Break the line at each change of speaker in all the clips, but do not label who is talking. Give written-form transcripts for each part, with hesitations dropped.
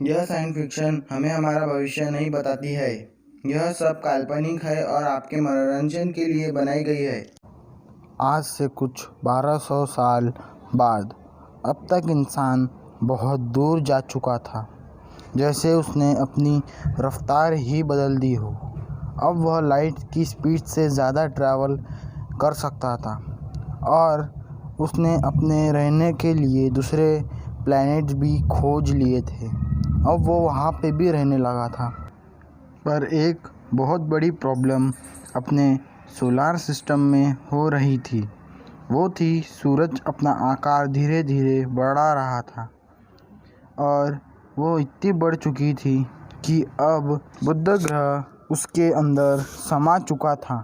यह science fiction हमें हमारा भविष्य नहीं बताती है। यह सब काल्पनिक है और आपके मनोरंजन के लिए बनाई गई है।
आज से कुछ 1200 साल बाद अब तक इंसान बहुत दूर जा चुका था, जैसे उसने अपनी रफ्तार ही बदल दी हो। अब वह लाइट की स्पीड से ज़्यादा ट्रैवल कर सकता था और उसने अपने रहने के लिए दूसरे प्लैनेट्स भी खोज लिए थे। अब वो वहाँ पे भी रहने लगा था। पर एक बहुत बड़ी प्रॉब्लम अपने सोलार सिस्टम में हो रही थी। वो थी सूरज अपना आकार धीरे धीरे बढ़ा रहा था और वो इतनी बढ़ चुकी थी कि अब बुध ग्रह उसके अंदर समा चुका था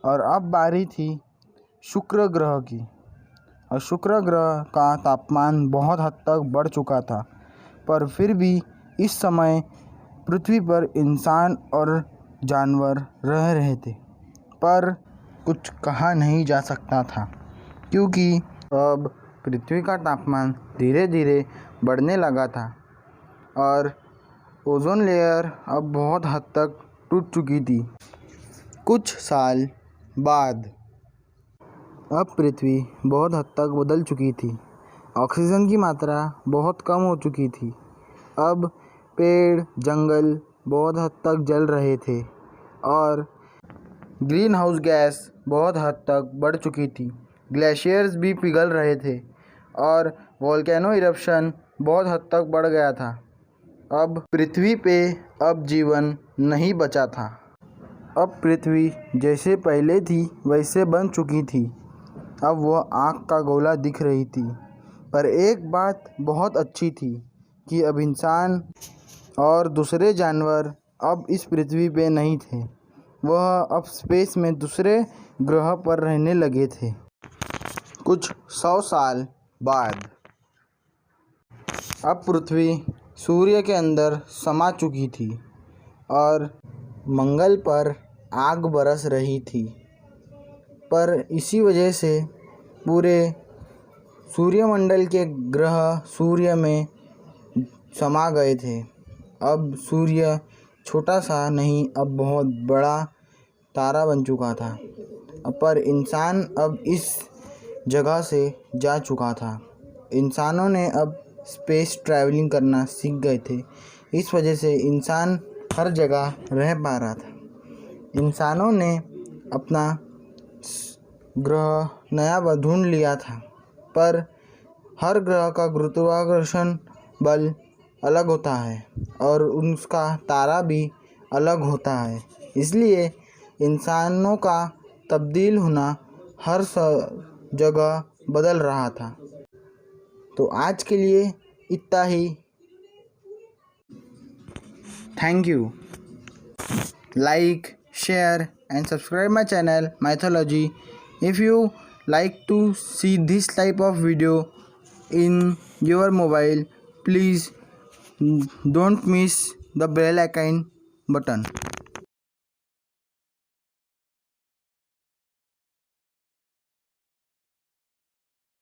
और अब बारी थी शुक्र ग्रह की। और शुक्र ग्रह का तापमान बहुत हद तक बढ़ चुका था, पर फिर भी इस समय पृथ्वी पर इंसान और जानवर रह रहे थे। पर कुछ कहा नहीं जा सकता था, क्योंकि अब पृथ्वी का तापमान धीरे धीरे बढ़ने लगा था और ओजोन लेयर अब बहुत हद तक टूट चुकी थी। कुछ साल बाद अब पृथ्वी बहुत हद तक बदल चुकी थी। ऑक्सीजन की मात्रा बहुत कम हो चुकी थी। अब पेड़ जंगल बहुत हद तक जल रहे थे और ग्रीन हाउस गैस बहुत हद तक बढ़ चुकी थी। ग्लेशियर्स भी पिघल रहे थे और वोल्केनो इरप्शन बहुत हद तक बढ़ गया था। अब पृथ्वी पे अब जीवन नहीं बचा था। अब पृथ्वी जैसे पहले थी वैसे बन चुकी थी। अब वह आँख का गोला दिख रही थी। पर एक बात बहुत अच्छी थी कि अब इंसान और दूसरे जानवर अब इस पृथ्वी पे नहीं थे। वह अब स्पेस में दूसरे ग्रह पर रहने लगे थे। कुछ 100 साल बाद अब पृथ्वी सूर्य के अंदर समा चुकी थी और मंगल पर आग बरस रही थी। पर इसी वजह से पूरे सूर्यमंडल के ग्रह सूर्य में समा गए थे। अब सूर्य छोटा सा नहीं, अब बहुत बड़ा तारा बन चुका था। पर इंसान अब इस जगह से जा चुका था। इंसानों ने अब स्पेस ट्रैवलिंग करना सीख गए थे। इस वजह से इंसान हर जगह रह पा रहा था। इंसानों ने अपना ग्रह नया ढूंढ लिया था, पर हर ग्रह का गुरुत्वाकर्षण बल अलग होता है और उसका तारा भी अलग होता है। इसलिए इंसानों का तब्दील होना हर जगह बदल रहा था। तो आज के लिए इतना ही। Thank you. Like, share and subscribe my channel Mythology. If you like to see this type of video in your mobile, please don't miss the bell icon button.